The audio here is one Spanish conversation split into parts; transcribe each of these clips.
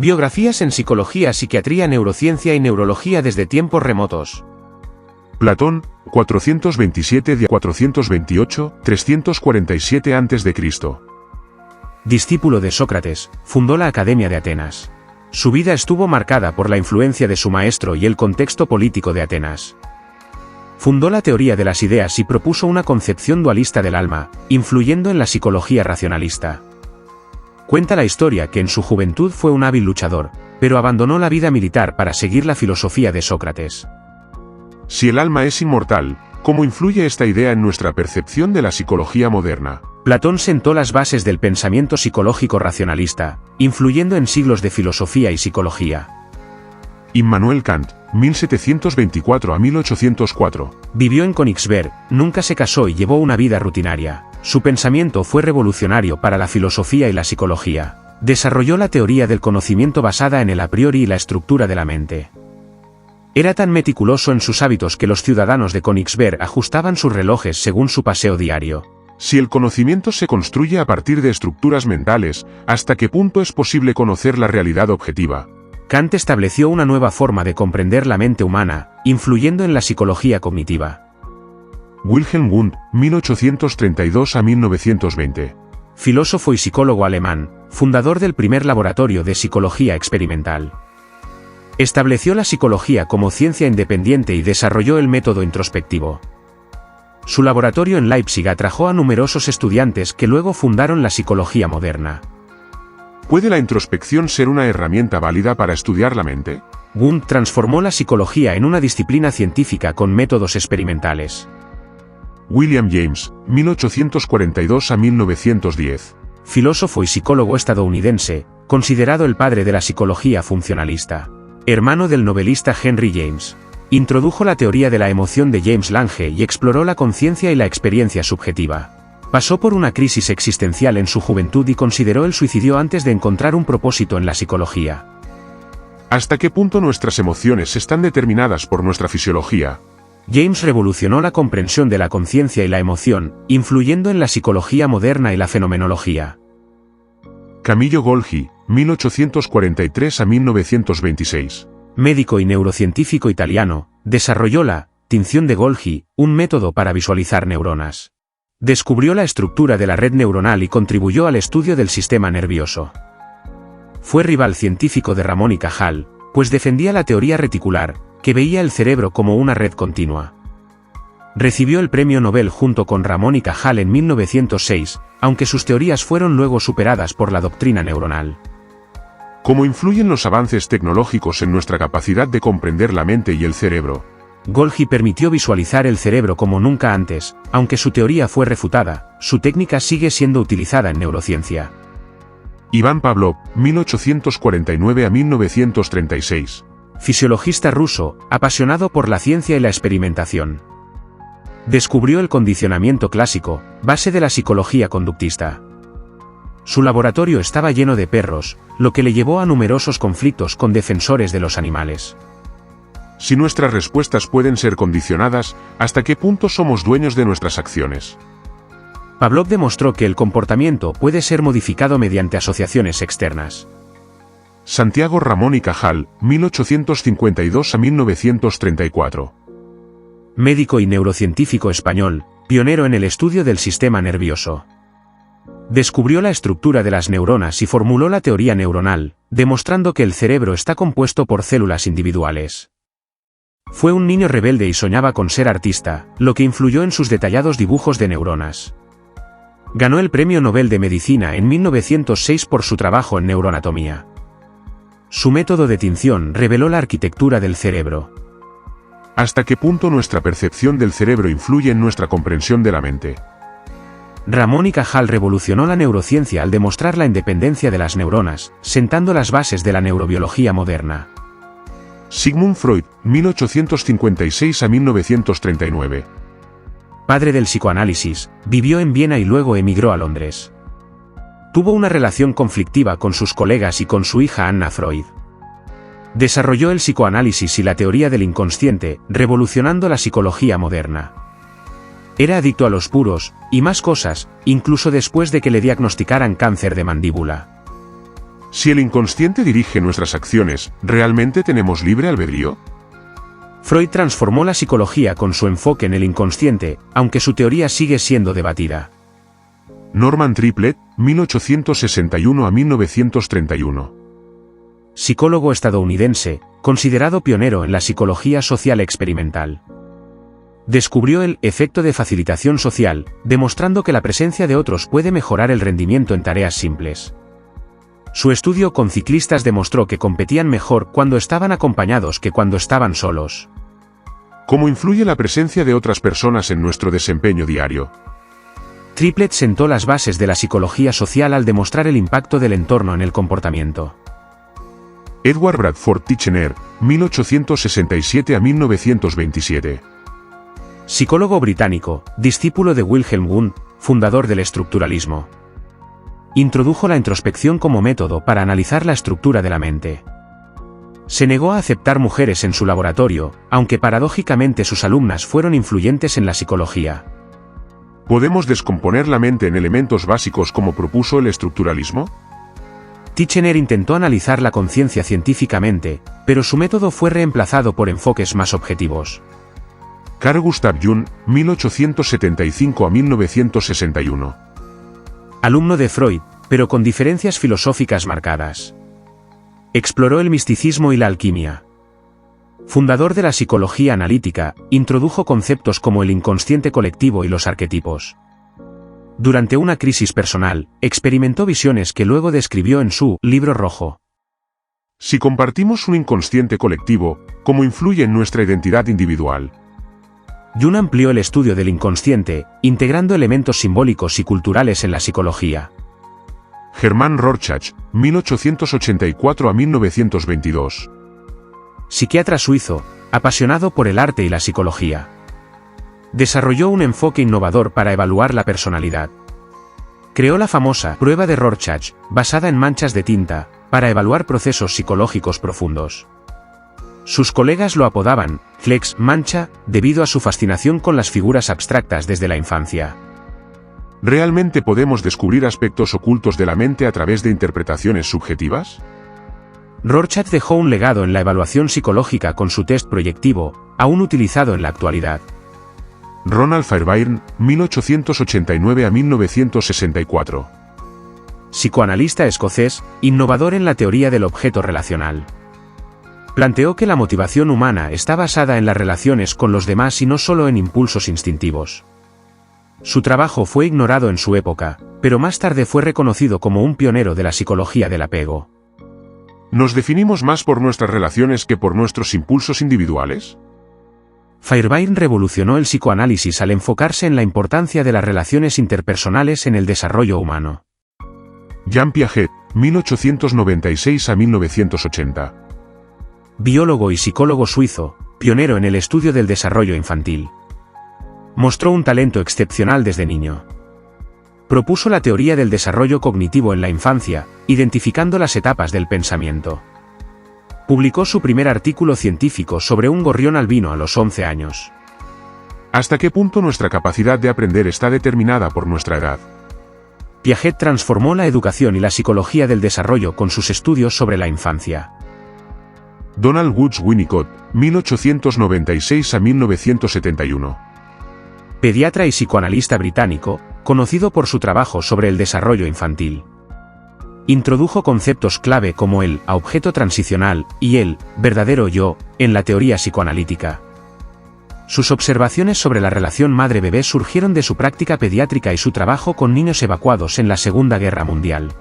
Biografías en psicología, psiquiatría, neurociencia y neurología desde tiempos remotos. Platón, 427 a 428, 347 a.C. Discípulo de Sócrates, fundó la Academia de Atenas. Su vida estuvo marcada por la influencia de su maestro y el contexto político de Atenas. Fundó la teoría de las ideas y propuso una concepción dualista del alma, influyendo en la psicología racionalista. Cuenta la historia que en su juventud fue un hábil luchador, pero abandonó la vida militar para seguir la filosofía de Sócrates. Si el alma es inmortal, ¿cómo influye esta idea en nuestra percepción de la psicología moderna? Platón sentó las bases del pensamiento psicológico racionalista, influyendo en siglos de filosofía y psicología. Immanuel Kant, 1724 a 1804. Vivió en Königsberg, nunca se casó y llevó una vida rutinaria. Su pensamiento fue revolucionario para la filosofía y la psicología. Desarrolló la teoría del conocimiento basada en el a priori y la estructura de la mente. Era tan meticuloso en sus hábitos que los ciudadanos de Königsberg ajustaban sus relojes según su paseo diario. Si el conocimiento se construye a partir de estructuras mentales, ¿hasta qué punto es posible conocer la realidad objetiva? Kant estableció una nueva forma de comprender la mente humana, influyendo en la psicología cognitiva. Wilhelm Wundt, 1832 a 1920. Filósofo y psicólogo alemán, fundador del primer laboratorio de psicología experimental. Estableció la psicología como ciencia independiente y desarrolló el método introspectivo. Su laboratorio en Leipzig atrajo a numerosos estudiantes que luego fundaron la psicología moderna. ¿Puede la introspección ser una herramienta válida para estudiar la mente? Wundt transformó la psicología en una disciplina científica con métodos experimentales. William James, 1842 a 1910. Filósofo y psicólogo estadounidense, considerado el padre de la psicología funcionalista. Hermano del novelista Henry James. Introdujo la teoría de la emoción de James Lange y exploró la conciencia y la experiencia subjetiva. Pasó por una crisis existencial en su juventud y consideró el suicidio antes de encontrar un propósito en la psicología. ¿Hasta qué punto nuestras emociones están determinadas por nuestra fisiología? James revolucionó la comprensión de la conciencia y la emoción, influyendo en la psicología moderna y la fenomenología. Camillo Golgi, 1843 a 1926. Médico y neurocientífico italiano, desarrolló la tinción de Golgi, un método para visualizar neuronas. Descubrió la estructura de la red neuronal y contribuyó al estudio del sistema nervioso. Fue rival científico de Ramón y Cajal, pues defendía la teoría reticular, que veía el cerebro como una red continua. Recibió el premio Nobel junto con Ramón y Cajal en 1906, aunque sus teorías fueron luego superadas por la doctrina neuronal. ¿Cómo influyen los avances tecnológicos en nuestra capacidad de comprender la mente y el cerebro? Golgi permitió visualizar el cerebro como nunca antes, aunque su teoría fue refutada, su técnica sigue siendo utilizada en neurociencia. Iván Pavlov, 1849 a 1936. Fisiologista ruso, apasionado por la ciencia y la experimentación. Descubrió el condicionamiento clásico, base de la psicología conductista. Su laboratorio estaba lleno de perros, lo que le llevó a numerosos conflictos con defensores de los animales. Si nuestras respuestas pueden ser condicionadas, ¿hasta qué punto somos dueños de nuestras acciones? Pavlov demostró que el comportamiento puede ser modificado mediante asociaciones externas. Santiago Ramón y Cajal, 1852 a 1934. Médico y neurocientífico español, pionero en el estudio del sistema nervioso. Descubrió la estructura de las neuronas y formuló la teoría neuronal, demostrando que el cerebro está compuesto por células individuales. Fue un niño rebelde y soñaba con ser artista, lo que influyó en sus detallados dibujos de neuronas. Ganó el Premio Nobel de Medicina en 1906 por su trabajo en neuroanatomía. Su método de tinción reveló la arquitectura del cerebro. ¿Hasta qué punto nuestra percepción del cerebro influye en nuestra comprensión de la mente? Ramón y Cajal revolucionó la neurociencia al demostrar la independencia de las neuronas, sentando las bases de la neurobiología moderna. Sigmund Freud, 1856 a 1939. Padre del psicoanálisis, vivió en Viena y luego emigró a Londres. Tuvo una relación conflictiva con sus colegas y con su hija Anna Freud. Desarrolló el psicoanálisis y la teoría del inconsciente, revolucionando la psicología moderna. Era adicto a los puros, y más cosas, incluso después de que le diagnosticaran cáncer de mandíbula. Si el inconsciente dirige nuestras acciones, ¿realmente tenemos libre albedrío? Freud transformó la psicología con su enfoque en el inconsciente, aunque su teoría sigue siendo debatida. Norman Triplett, 1861 a 1931. Psicólogo estadounidense, considerado pionero en la psicología social experimental. Descubrió el efecto de facilitación social, demostrando que la presencia de otros puede mejorar el rendimiento en tareas simples. Su estudio con ciclistas demostró que competían mejor cuando estaban acompañados que cuando estaban solos. ¿Cómo influye la presencia de otras personas en nuestro desempeño diario? Triplett sentó las bases de la psicología social al demostrar el impacto del entorno en el comportamiento. Edward Bradford Titchener, 1867 a 1927. Psicólogo británico, discípulo de Wilhelm Wundt, fundador del estructuralismo. Introdujo la introspección como método para analizar la estructura de la mente. Se negó a aceptar mujeres en su laboratorio, aunque paradójicamente sus alumnas fueron influyentes en la psicología. ¿Podemos descomponer la mente en elementos básicos como propuso el estructuralismo? Titchener intentó analizar la conciencia científicamente, pero su método fue reemplazado por enfoques más objetivos. Carl Gustav Jung, 1875 a 1961. Alumno de Freud, pero con diferencias filosóficas marcadas. Exploró el misticismo y la alquimia. Fundador de la psicología analítica, introdujo conceptos como el inconsciente colectivo y los arquetipos. Durante una crisis personal, experimentó visiones que luego describió en su Libro Rojo. Si compartimos un inconsciente colectivo, ¿cómo influye en nuestra identidad individual? Jung amplió el estudio del inconsciente, integrando elementos simbólicos y culturales en la psicología. Germán Rorschach, 1884 a 1922. Psiquiatra suizo, apasionado por el arte y la psicología. Desarrolló un enfoque innovador para evaluar la personalidad. Creó la famosa prueba de Rorschach, basada en manchas de tinta, para evaluar procesos psicológicos profundos. Sus colegas lo apodaban Flex Mancha, debido a su fascinación con las figuras abstractas desde la infancia. ¿Realmente podemos descubrir aspectos ocultos de la mente a través de interpretaciones subjetivas? Rorschach dejó un legado en la evaluación psicológica con su test proyectivo, aún utilizado en la actualidad. Ronald Fairbairn, 1889 a 1964. Psicoanalista escocés, innovador en la teoría del objeto relacional. Planteó que la motivación humana está basada en las relaciones con los demás y no solo en impulsos instintivos. Su trabajo fue ignorado en su época, pero más tarde fue reconocido como un pionero de la psicología del apego. ¿Nos definimos más por nuestras relaciones que por nuestros impulsos individuales? Fairbairn revolucionó el psicoanálisis al enfocarse en la importancia de las relaciones interpersonales en el desarrollo humano. Jean Piaget, 1896 a 1980. Biólogo y psicólogo suizo, pionero en el estudio del desarrollo infantil. Mostró un talento excepcional desde niño. Propuso la teoría del desarrollo cognitivo en la infancia, identificando las etapas del pensamiento. Publicó su primer artículo científico sobre un gorrión albino a los 11 años. ¿Hasta qué punto nuestra capacidad de aprender está determinada por nuestra edad? Piaget transformó la educación y la psicología del desarrollo con sus estudios sobre la infancia. Donald Woods Winnicott, 1896 a 1971. Pediatra y psicoanalista británico, conocido por su trabajo sobre el desarrollo infantil. Introdujo conceptos clave como el objeto transicional y el verdadero yo en la teoría psicoanalítica. Sus observaciones sobre la relación madre-bebé surgieron de su práctica pediátrica y su trabajo con niños evacuados en la Segunda Guerra Mundial.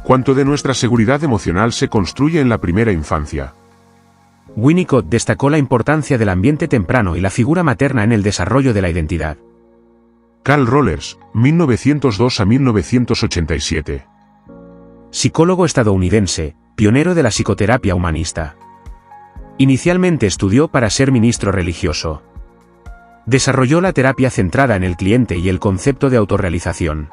¿Cuánto de nuestra seguridad emocional se construye en la primera infancia? Winnicott destacó la importancia del ambiente temprano y la figura materna en el desarrollo de la identidad. Carl Rollers, 1902 a 1987. Psicólogo estadounidense, pionero de la psicoterapia humanista. Inicialmente estudió para ser ministro religioso. Desarrolló la terapia centrada en el cliente y el concepto de autorrealización.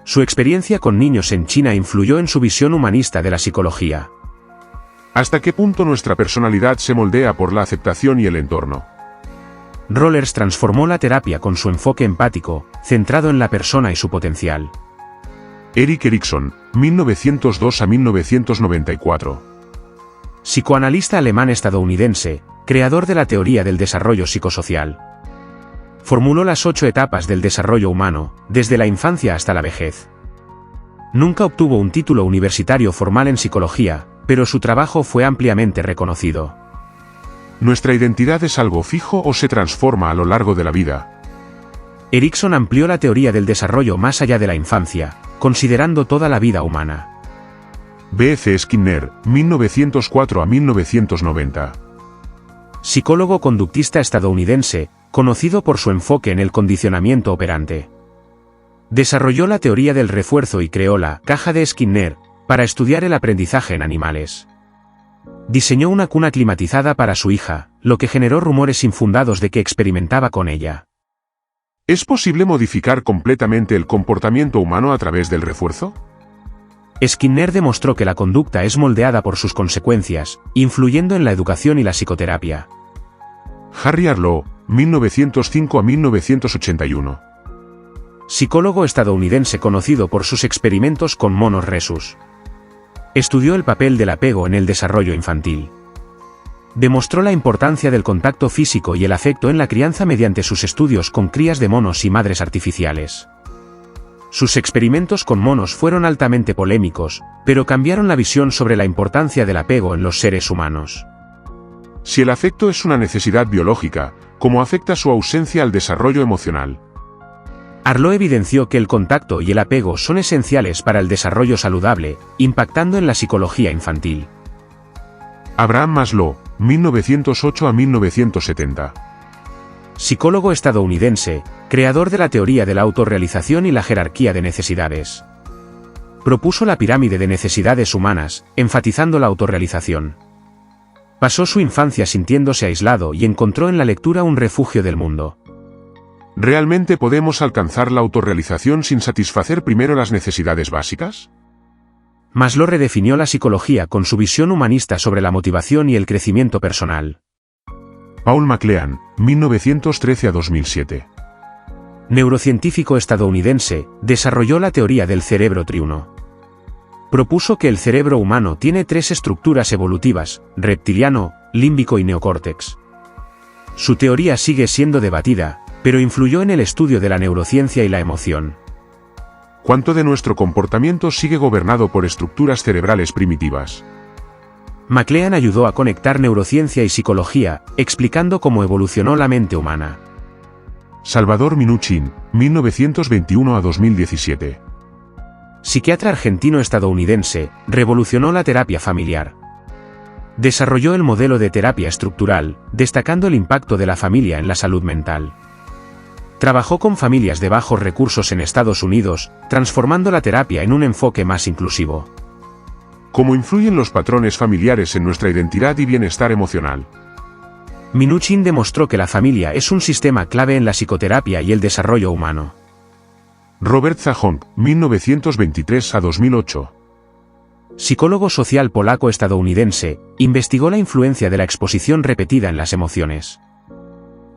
Su experiencia con niños en China influyó en su visión humanista de la psicología. ¿Hasta qué punto nuestra personalidad se moldea por la aceptación y el entorno? Rollers transformó la terapia con su enfoque empático, centrado en la persona y su potencial. Erik Erikson, 1902 a 1994. Psicoanalista alemán-estadounidense, creador de la teoría del desarrollo psicosocial. Formuló las 8 etapas del desarrollo humano, desde la infancia hasta la vejez. Nunca obtuvo un título universitario formal en psicología, pero su trabajo fue ampliamente reconocido. ¿Nuestra identidad es algo fijo o se transforma a lo largo de la vida? Erikson amplió la teoría del desarrollo más allá de la infancia, considerando toda la vida humana. B.F. Skinner, 1904 a 1990. Psicólogo conductista estadounidense, conocido por su enfoque en el condicionamiento operante. Desarrolló la teoría del refuerzo y creó la caja de Skinner para estudiar el aprendizaje en animales. Diseñó una cuna climatizada para su hija, lo que generó rumores infundados de que experimentaba con ella. ¿Es posible modificar completamente el comportamiento humano a través del refuerzo? Skinner demostró que la conducta es moldeada por sus consecuencias, influyendo en la educación y la psicoterapia. Harry Arlo, 1905 a 1981. Psicólogo estadounidense conocido por sus experimentos con monos rhesus. Estudió el papel del apego en el desarrollo infantil. Demostró la importancia del contacto físico y el afecto en la crianza mediante sus estudios con crías de monos y madres artificiales. Sus experimentos con monos fueron altamente polémicos, pero cambiaron la visión sobre la importancia del apego en los seres humanos. Si el afecto es una necesidad biológica, ¿cómo afecta su ausencia al desarrollo emocional? Arlo evidenció que el contacto y el apego son esenciales para el desarrollo saludable, impactando en la psicología infantil. Abraham Maslow, 1908 a 1970. Psicólogo estadounidense, creador de la teoría de la autorrealización y la jerarquía de necesidades. Propuso la pirámide de necesidades humanas, enfatizando la autorrealización. Pasó su infancia sintiéndose aislado y encontró en la lectura un refugio del mundo. ¿Realmente podemos alcanzar la autorrealización sin satisfacer primero las necesidades básicas? Maslow redefinió la psicología con su visión humanista sobre la motivación y el crecimiento personal. Paul MacLean, 1913 a 2007. Neurocientífico estadounidense, desarrolló la teoría del cerebro triuno. Propuso que el cerebro humano tiene 3 estructuras evolutivas: reptiliano, límbico y neocórtex. Su teoría sigue siendo debatida, pero influyó en el estudio de la neurociencia y la emoción. ¿Cuánto de nuestro comportamiento sigue gobernado por estructuras cerebrales primitivas? MacLean ayudó a conectar neurociencia y psicología, explicando cómo evolucionó la mente humana. Salvador Minuchin, 1921 a 2017. Psiquiatra argentino-estadounidense, revolucionó la terapia familiar. Desarrolló el modelo de terapia estructural, destacando el impacto de la familia en la salud mental. Trabajó con familias de bajos recursos en Estados Unidos, transformando la terapia en un enfoque más inclusivo. ¿Cómo influyen los patrones familiares en nuestra identidad y bienestar emocional? Minuchin demostró que la familia es un sistema clave en la psicoterapia y el desarrollo humano. Robert Zahong, 1923 a 2008. Psicólogo social polaco-estadounidense, investigó la influencia de la exposición repetida en las emociones.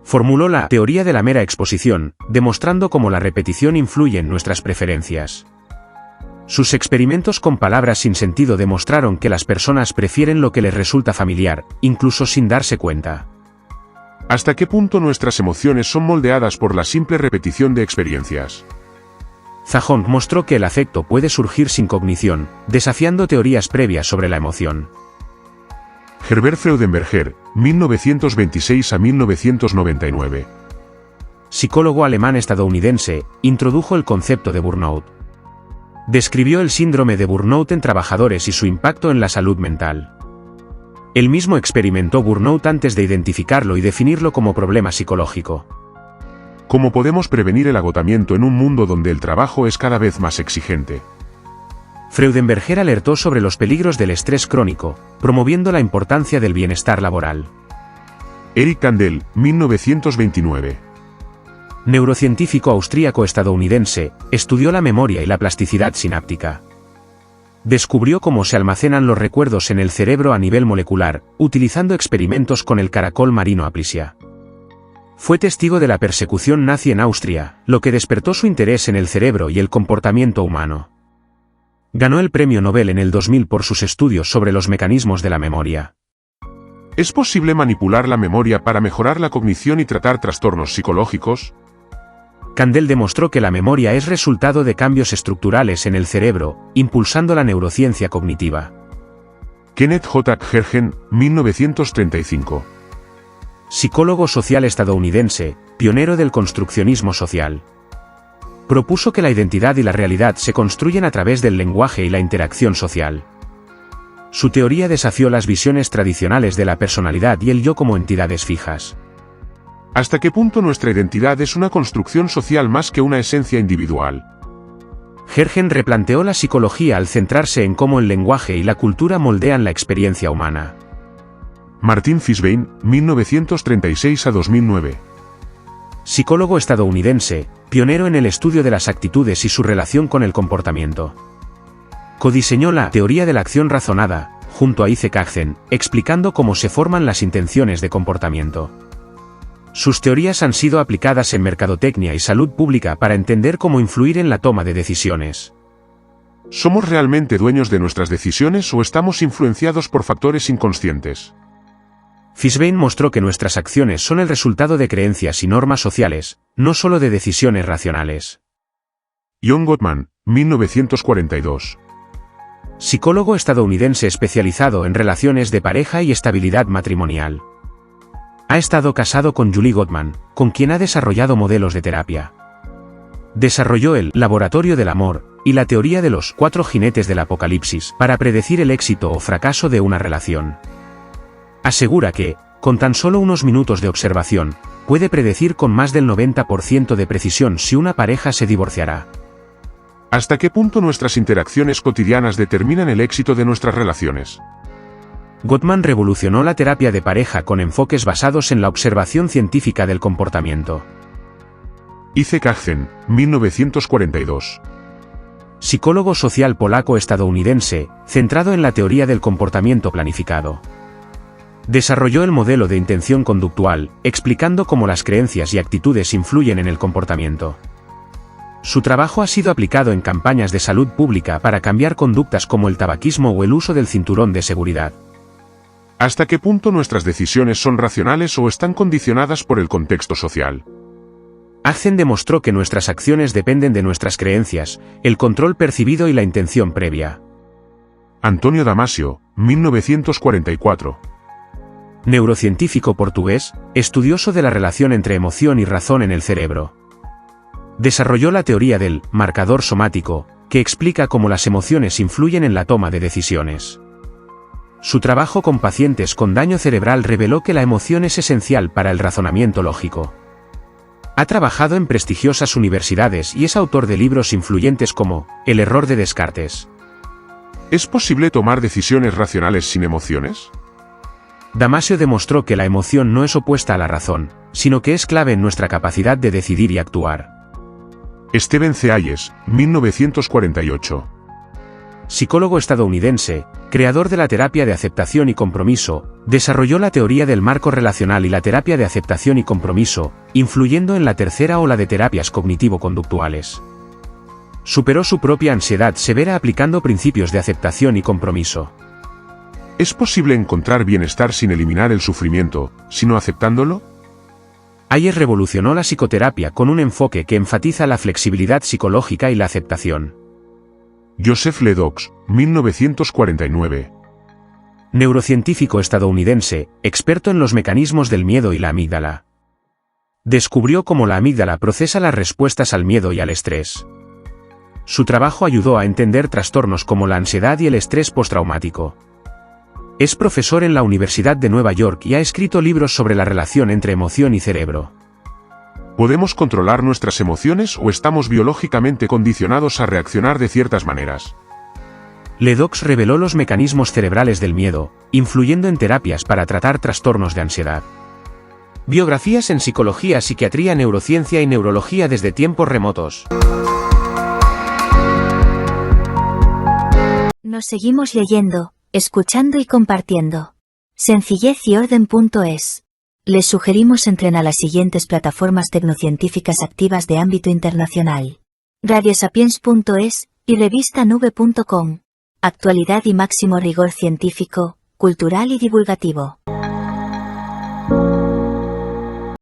Formuló la teoría de la mera exposición, demostrando cómo la repetición influye en nuestras preferencias. Sus experimentos con palabras sin sentido demostraron que las personas prefieren lo que les resulta familiar, incluso sin darse cuenta. ¿Hasta qué punto nuestras emociones son moldeadas por la simple repetición de experiencias? Zahong mostró que el afecto puede surgir sin cognición, desafiando teorías previas sobre la emoción. Herbert Freudenberger, 1926 a 1999. Psicólogo alemán-estadounidense, introdujo el concepto de burnout. Describió el síndrome de burnout en trabajadores y su impacto en la salud mental. Él mismo experimentó burnout antes de identificarlo y definirlo como problema psicológico. ¿Cómo podemos prevenir el agotamiento en un mundo donde el trabajo es cada vez más exigente? Freudenberger alertó sobre los peligros del estrés crónico, promoviendo la importancia del bienestar laboral. Eric Kandel, 1929. Neurocientífico austríaco-estadounidense, estudió la memoria y la plasticidad sináptica. Descubrió cómo se almacenan los recuerdos en el cerebro a nivel molecular, utilizando experimentos con el caracol marino Aplisia. Fue testigo de la persecución nazi en Austria, lo que despertó su interés en el cerebro y el comportamiento humano. Ganó el premio Nobel en el 2000 por sus estudios sobre los mecanismos de la memoria. ¿Es posible manipular la memoria para mejorar la cognición y tratar trastornos psicológicos? Kandel demostró que la memoria es resultado de cambios estructurales en el cerebro, impulsando la neurociencia cognitiva. Kenneth J. Gergen, 1935. Psicólogo social estadounidense, pionero del construccionismo social. Propuso que la identidad y la realidad se construyen a través del lenguaje y la interacción social. Su teoría desafió las visiones tradicionales de la personalidad y el yo como entidades fijas. ¿Hasta qué punto nuestra identidad es una construcción social más que una esencia individual? Gergen replanteó la psicología al centrarse en cómo el lenguaje y la cultura moldean la experiencia humana. Martin Fishbein, 1936 a 2009. Psicólogo estadounidense, pionero en el estudio de las actitudes y su relación con el comportamiento. Codiseñó la teoría de la acción razonada, junto a Isaac Achen, explicando cómo se forman las intenciones de comportamiento. Sus teorías han sido aplicadas en mercadotecnia y salud pública para entender cómo influir en la toma de decisiones. ¿Somos realmente dueños de nuestras decisiones o estamos influenciados por factores inconscientes? Fishbein mostró que nuestras acciones son el resultado de creencias y normas sociales, no solo de decisiones racionales. John Gottman, 1942. Psicólogo estadounidense especializado en relaciones de pareja y estabilidad matrimonial. Ha estado casado con Julie Gottman, con quien ha desarrollado modelos de terapia. Desarrolló el Laboratorio del Amor y la teoría de los 4 jinetes del apocalipsis para predecir el éxito o fracaso de una relación. Asegura que, con tan solo unos minutos de observación, puede predecir con más del 90% de precisión si una pareja se divorciará. ¿Hasta qué punto nuestras interacciones cotidianas determinan el éxito de nuestras relaciones? Gottman revolucionó la terapia de pareja con enfoques basados en la observación científica del comportamiento. Isaac Achen, 1942. Psicólogo social polaco-estadounidense, centrado en la teoría del comportamiento planificado. Desarrolló el modelo de intención conductual, explicando cómo las creencias y actitudes influyen en el comportamiento. Su trabajo ha sido aplicado en campañas de salud pública para cambiar conductas como el tabaquismo o el uso del cinturón de seguridad. ¿Hasta qué punto nuestras decisiones son racionales o están condicionadas por el contexto social? Achen demostró que nuestras acciones dependen de nuestras creencias, el control percibido y la intención previa. Antonio Damasio, 1944. Neurocientífico portugués, estudioso de la relación entre emoción y razón en el cerebro. Desarrolló la teoría del marcador somático, que explica cómo las emociones influyen en la toma de decisiones. Su trabajo con pacientes con daño cerebral reveló que la emoción es esencial para el razonamiento lógico. Ha trabajado en prestigiosas universidades y es autor de libros influyentes como El error de Descartes. ¿Es posible tomar decisiones racionales sin emociones? Damasio demostró que la emoción no es opuesta a la razón, sino que es clave en nuestra capacidad de decidir y actuar. Steven C. Hayes, 1948. Psicólogo estadounidense, creador de la terapia de aceptación y compromiso, desarrolló la teoría del marco relacional y la terapia de aceptación y compromiso, influyendo en la tercera ola de terapias cognitivo-conductuales. Superó su propia ansiedad severa aplicando principios de aceptación y compromiso. ¿Es posible encontrar bienestar sin eliminar el sufrimiento, sino aceptándolo? Hayes revolucionó la psicoterapia con un enfoque que enfatiza la flexibilidad psicológica y la aceptación. Joseph Ledoux, 1949. Neurocientífico estadounidense, experto en los mecanismos del miedo y la amígdala. Descubrió cómo la amígdala procesa las respuestas al miedo y al estrés. Su trabajo ayudó a entender trastornos como la ansiedad y el estrés postraumático. Es profesor en la Universidad de Nueva York y ha escrito libros sobre la relación entre emoción y cerebro. ¿Podemos controlar nuestras emociones o estamos biológicamente condicionados a reaccionar de ciertas maneras? Ledoux reveló los mecanismos cerebrales del miedo, influyendo en terapias para tratar trastornos de ansiedad. Biografías en psicología, psiquiatría, neurociencia y neurología desde tiempos remotos. Nos seguimos leyendo, escuchando y compartiendo. Sencillez-y-orden.es. Les sugerimos entren a las siguientes plataformas tecnocientíficas activas de ámbito internacional. Radiosapiens.es, Y revistanube.com. Actualidad y máximo rigor científico, cultural y divulgativo.